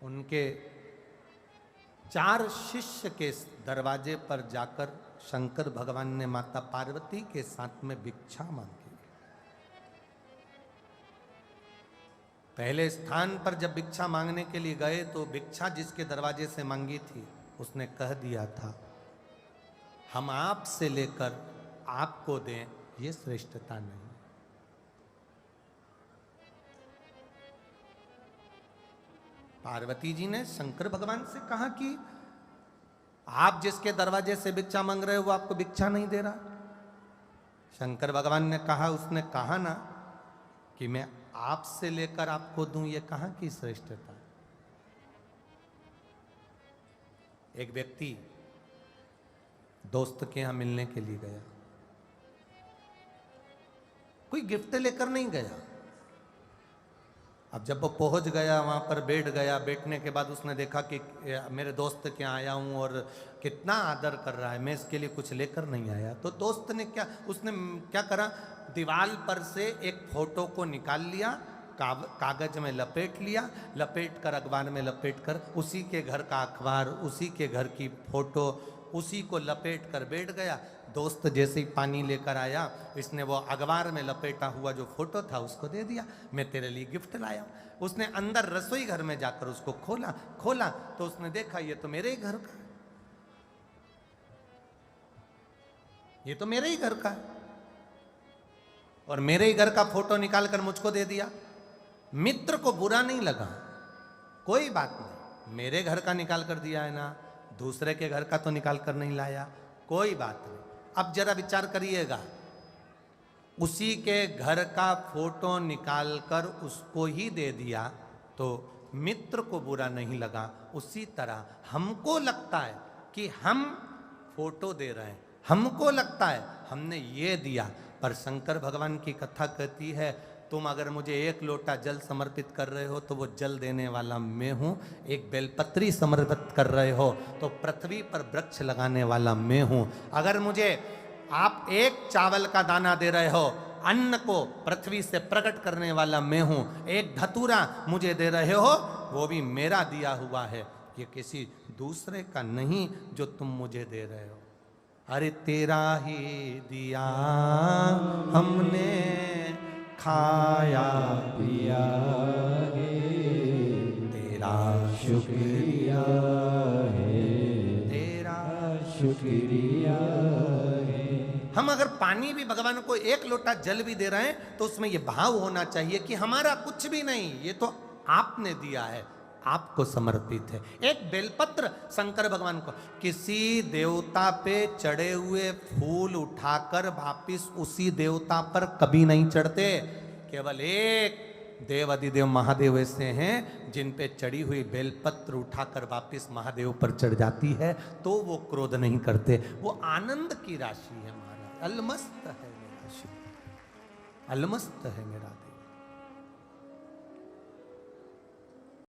उनके 4 शिष्य के दरवाजे पर जाकर शंकर भगवान ने माता पार्वती के साथ में भिक्षा मांगी। पहले स्थान पर जब भिक्षा मांगने के लिए गए तो भिक्षा जिसके दरवाजे से मांगी थी उसने कह दिया था, हम आपसे लेकर आपको दें, ये श्रेष्ठता नहीं। पार्वती जी ने शंकर भगवान से कहा कि आप जिसके दरवाजे से भिक्षा मांग रहे हो वो आपको भिक्षा नहीं दे रहा। शंकर भगवान ने कहा, उसने कहा ना कि मैं आपसे लेकर आपको दूं, ये कहां की श्रेष्ठता। एक व्यक्ति दोस्त के यहां मिलने के लिए गया, कोई गिफ्ट लेकर नहीं गया। अब जब वो पहुंच गया, वहां पर बैठ गया, बैठने के बाद उसने देखा कि मेरे दोस्त के यहाँ आया हूं और कितना आदर कर रहा है, मैं इसके लिए कुछ लेकर नहीं आया। तो दोस्त ने उसने क्या करा, दीवार पर से एक फोटो को निकाल लिया, कागज में लपेट लिया, लपेट कर अखबार में लपेट कर उसी के घर का अखबार, उसी के घर की फोटो, उसी को लपेट कर बैठ गया। दोस्त जैसे ही पानी लेकर आया, इसने वो अखबार में लपेटा हुआ जो फोटो था उसको दे दिया, मैं तेरे लिए गिफ्ट लाया। उसने अंदर रसोई घर में जाकर उसको खोला तो उसने देखा ये तो मेरे ही घर का, ये तो मेरे ही घर का है, और मेरे ही घर का फोटो निकाल कर मुझको दे दिया। मित्र को बुरा नहीं लगा, कोई बात नहीं, मेरे घर का निकाल कर दिया है ना, दूसरे के घर का तो निकाल कर नहीं लाया, कोई बात नहीं। अब जरा विचार करिएगा, उसी के घर का फोटो निकाल कर उसको ही दे दिया तो मित्र को बुरा नहीं लगा। उसी तरह हमको लगता है कि हम फोटो दे रहे हैं, हमको लगता है हमने ये दिया, पर शंकर भगवान की कथा कहती है, तुम अगर मुझे 1 लोटा जल समर्पित कर रहे हो तो वो जल देने वाला मैं हूं, एक बेलपत्री समर्पित कर रहे हो तो पृथ्वी पर वृक्ष लगाने वाला मैं हूं, अगर मुझे आप 1 चावल का दाना दे रहे हो, अन्न को पृथ्वी से प्रकट करने वाला मैं हूं, 1 धतूरा मुझे दे रहे हो वो भी मेरा दिया हुआ है, ये किसी दूसरे का नहीं जो तुम मुझे दे रहे हो। अरे तेरा ही दिया हमने खाया पिया है, तेरा शुक्रिया है, तेरा शुक्रिया है। हम अगर पानी भी भगवान को 1 लोटा जल भी दे रहे हैं तो उसमें यह भाव होना चाहिए कि हमारा कुछ भी नहीं, ये तो आपने दिया है, आपको समर्पित है। एक बेलपत्र शंकर भगवान को, किसी देवता पे चढ़े हुए फूल उठाकर वापिस उसी देवता पर कभी नहीं चढ़ते। केवल एक देव अधिदेव महादेव ऐसे हैं जिन पे चढ़ी हुई बेलपत्र उठाकर वापिस महादेव पर चढ़ जाती है तो वो क्रोध नहीं करते, वो आनंद की राशि है महाराज। अलमस्त है मेरा शिव, अलमस्त है मेरा देव।